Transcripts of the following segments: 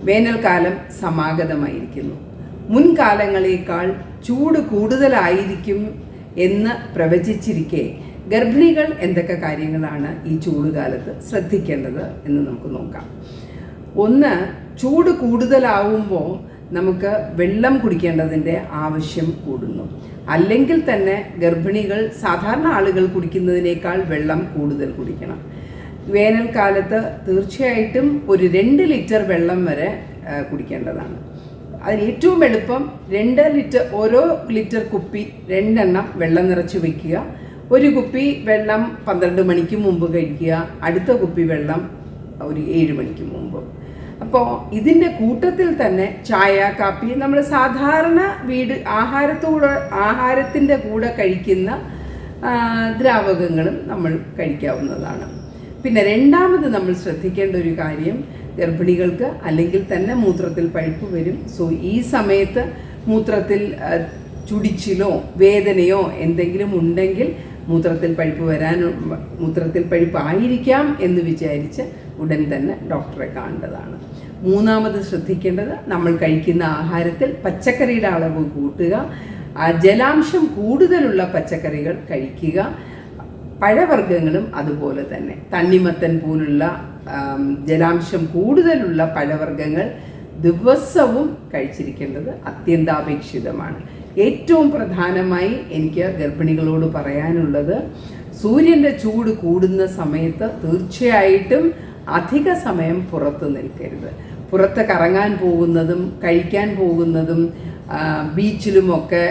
വേനൽക്കാലം സമാഗതമായിരിക്കുന്നു. മുൻകാലങ്ങളേക്കാൾ ചൂട് കൂടുതലായിരിക്കും എന്ന് പ്രവചിച്ചിരിക്കെ ഗർഭിണികൾ എന്തൊക്കെ കാര്യങ്ങളാണ് ഈ ചൂടുകാലത്ത് ശ്രദ്ധിക്കേണ്ടത് എന്ന് നമുക്ക് നോക്കാം. ഒന്ന്, ചൂട് കൂടുതലാവുമ്പോൾ നമുക്ക് വെള്ളം കുടിക്കേണ്ടതിൻ്റെ ആവശ്യം കൂടുന്നു. അല്ലെങ്കിൽ തന്നെ ഗർഭിണികൾ സാധാരണ ആളുകൾ കുടിക്കുന്നതിനേക്കാൾ വെള്ളം കൂടുതൽ കുടിക്കണം. വേനൽക്കാലത്ത് തീർച്ചയായിട്ടും ഒരു 2 ലിറ്റർ വെള്ളം വരെ കുടിക്കേണ്ടതാണ്. അതിന് ഏറ്റവും എളുപ്പം 2 ലിറ്റർ, ഓരോ ലിറ്റർ കുപ്പി 2 എണ്ണം വെള്ളം നിറച്ച് വയ്ക്കുക. ഒരു കുപ്പി വെള്ളം 12 മണിക്ക് മുമ്പ് കഴിക്കുക, അടുത്ത കുപ്പി വെള്ളം ഒരു 7 മണിക്ക് മുമ്പ്. അപ്പോൾ ഇതിൻ്റെ കൂട്ടത്തിൽ തന്നെ ചായ, കാപ്പി, നമ്മൾ സാധാരണ ആഹാരത്തിൻ്റെ കൂടെ കഴിക്കുന്ന ദ്രാവകങ്ങളും നമ്മൾ കഴിക്കാവുന്നതാണ്. പിന്നെ രണ്ടാമത് നമ്മൾ ശ്രദ്ധിക്കേണ്ട ഒരു കാര്യം, ഗർഭിണികൾക്ക് അല്ലെങ്കിൽ തന്നെ മൂത്രത്തിൽ പഴുപ്പ് വരും. സോ ഈ സമയത്ത് മൂത്രത്തിൽ ചുടിച്ചിലോ വേദനയോ എന്തെങ്കിലും ഉണ്ടെങ്കിൽ മൂത്രത്തിൽ പഴുപ്പായിരിക്കാം എന്ന് വിചാരിച്ച് ഉടൻ തന്നെ ഡോക്ടറെ കാണേണ്ടതാണ്. മൂന്നാമത് ശ്രദ്ധിക്കേണ്ടത്, നമ്മൾ കഴിക്കുന്ന ആഹാരത്തിൽ പച്ചക്കറിയുടെ അളവ് കൂട്ടുക, ജലാംശം കൂടുതലുള്ള പച്ചക്കറികൾ കഴിക്കുക. പഴവർഗ്ഗങ്ങളും അതുപോലെ തന്നെ തണ്ണിമത്തൻ പോലുള്ള ജലാംശം കൂടുതലുള്ള പഴവർഗ്ഗങ്ങൾ ദിവസവും കഴിച്ചിരിക്കേണ്ടത് അത്യന്താപേക്ഷിതമാണ്. ഏറ്റവും പ്രധാനമായി എനിക്ക് ഗർഭിണികളോട് പറയാനുള്ളത്, സൂര്യൻ്റെ ചൂട് കൂടുന്ന സമയത്ത് തീർച്ചയായിട്ടും അധിക സമയം പുറത്ത് നിൽക്കരുത്. പുറത്ത് കറങ്ങാൻ പോകുന്നതും കഴിക്കാൻ പോകുന്നതും ബീച്ചിലുമൊക്കെ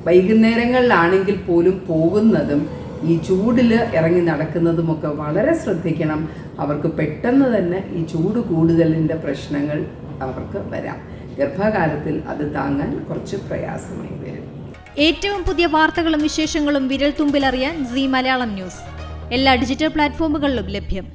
വൈകുന്നേരങ്ങളിലാണെങ്കിൽ പോലും പോകുന്നതും ഈ ചൂടിൽ ഇറങ്ങി നടക്കുന്നതുമൊക്കെ വളരെ ശ്രദ്ധിക്കണം. അവർക്ക് പെട്ടെന്ന് തന്നെ ഈ ചൂട് കൂടുതലിൻ്റെ പ്രശ്നങ്ങൾ അവർക്ക് വരാം. ഗർഭകാലത്തിൽ അത് താങ്ങാൻ കുറച്ച് പ്രയാസമായി വരും. ഏറ്റവും പുതിയ വാർത്തകളും വിശേഷങ്ങളും വിരൽ തുമ്പിലറിയാൻ സീ മലയാളം ന്യൂസ് എല്ലാ ഡിജിറ്റൽ പ്ലാറ്റ്ഫോമുകളിലും ലഭ്യം.